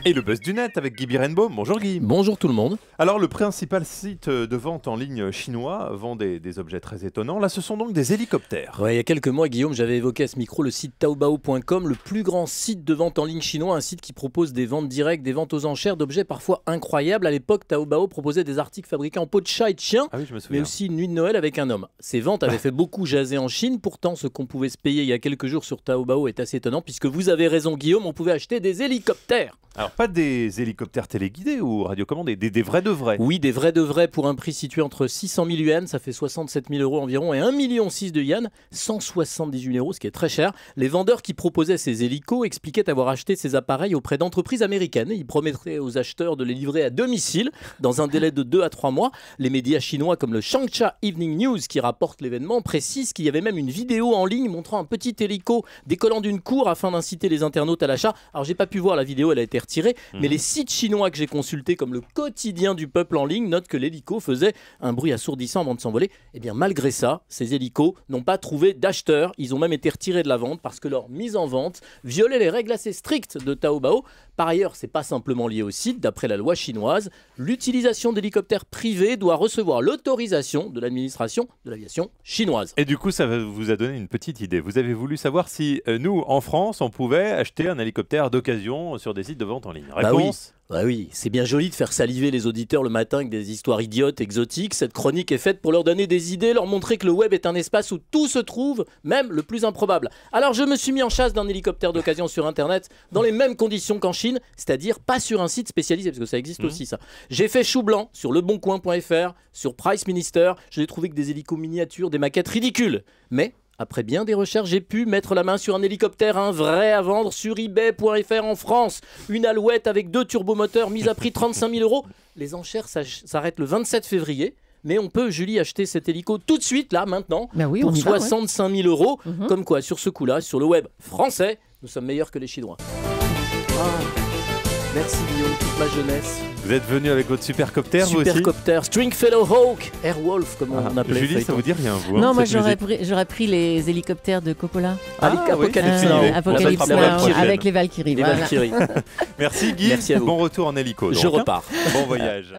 Et le buzz du net avec Guy Birenbaum. Bonjour Guy. Bonjour tout le monde. Alors le principal site de vente en ligne chinois vend des objets très étonnants. Là ce sont donc des hélicoptères. Ouais, il y a quelques mois, Guillaume, j'avais évoqué à ce micro le site Taobao.com, le plus grand site de vente en ligne chinois, un site qui propose des ventes directes, des ventes aux enchères d'objets parfois incroyables. À l'époque, Taobao proposait des articles fabriqués en peau de chat et de chien, Ah oui, je me souviens. mais aussi une nuit de Noël avec un homme. Ces ventes avaient fait beaucoup jaser en Chine. Pourtant, ce qu'on pouvait se payer il y a quelques jours sur Taobao est assez étonnant, puisque vous avez raison Guillaume, on pouvait acheter des hélicoptères. Alors pas des hélicoptères téléguidés ou radiocommandés, des vrais de vrais. Oui, des vrais de vrais pour un prix situé entre 600 000 yuan, ça fait 67 000 euros environ, et 1,6 million de yuan, 178 euros, ce qui est très cher. Les vendeurs qui proposaient ces hélicos expliquaient avoir acheté ces appareils auprès d'entreprises américaines. Ils promettaient aux acheteurs de les livrer à domicile dans un délai de 2 à 3 mois. Les médias chinois comme le Shanghai Evening News qui rapportent l'événement précisent qu'il y avait même une vidéo en ligne montrant un petit hélico décollant d'une cour afin d'inciter les internautes à l'achat. Alors j'ai pas pu voir la vidéo, elle a été retirée, mais les sites chinois que j'ai consultés comme le quotidien du peuple en ligne notent que l'hélico faisait un bruit assourdissant avant de s'envoler. Et bien malgré ça, ces hélicos n'ont pas trouvé d'acheteurs. Ils ont même été retirés de la vente parce que leur mise en vente violait les règles assez strictes de Taobao. Par ailleurs, c'est pas simplement lié au site. D'après la loi chinoise, l'utilisation d'hélicoptères privés doit recevoir l'autorisation de l'administration de l'aviation chinoise. Et du coup ça vous a donné une petite idée. Vous avez voulu savoir si nous en France on pouvait acheter un hélicoptère d'occasion sur des sites de vente en ligne. Réponse ? Bah oui, c'est bien joli de faire saliver les auditeurs le matin avec des histoires idiotes, exotiques. Cette chronique est faite pour leur donner des idées, leur montrer que le web est un espace où tout se trouve, même le plus improbable. Alors je me suis mis en chasse d'un hélicoptère d'occasion sur Internet, dans les mêmes conditions qu'en Chine, c'est-à-dire pas sur un site spécialisé, parce que ça existe aussi ça. J'ai fait chou blanc sur leboncoin.fr, sur Price Minister, je n'ai trouvé que des hélicos miniatures, des maquettes ridicules. Mais après bien des recherches, j'ai pu mettre la main sur un hélicoptère, un vrai à vendre sur eBay.fr en France. Une Alouette avec 2 turbomoteurs mise à prix 35 000 euros. Les enchères s'arrêtent le 27 février. Mais on peut, Julie, acheter cet hélico tout de suite, là, maintenant, pour 65 000 euros. Comme quoi, sur ce coup-là, sur le web français, nous sommes meilleurs que les Chinois. Merci Guillaume, toute ma jeunesse. Vous êtes venu avec votre supercoptère vous aussi ? Supercopter, Stringfellow Hawk, Airwolf comme on appelait. Julie, ça vous dit rien vous Non, moi j'aurais pris les hélicoptères de Coppola. Apocalypse Apocalypse avec les Valkyries. Les Valkyries. Merci Guy, Merci à vous. Bon retour en hélico. Je repars. Bon voyage.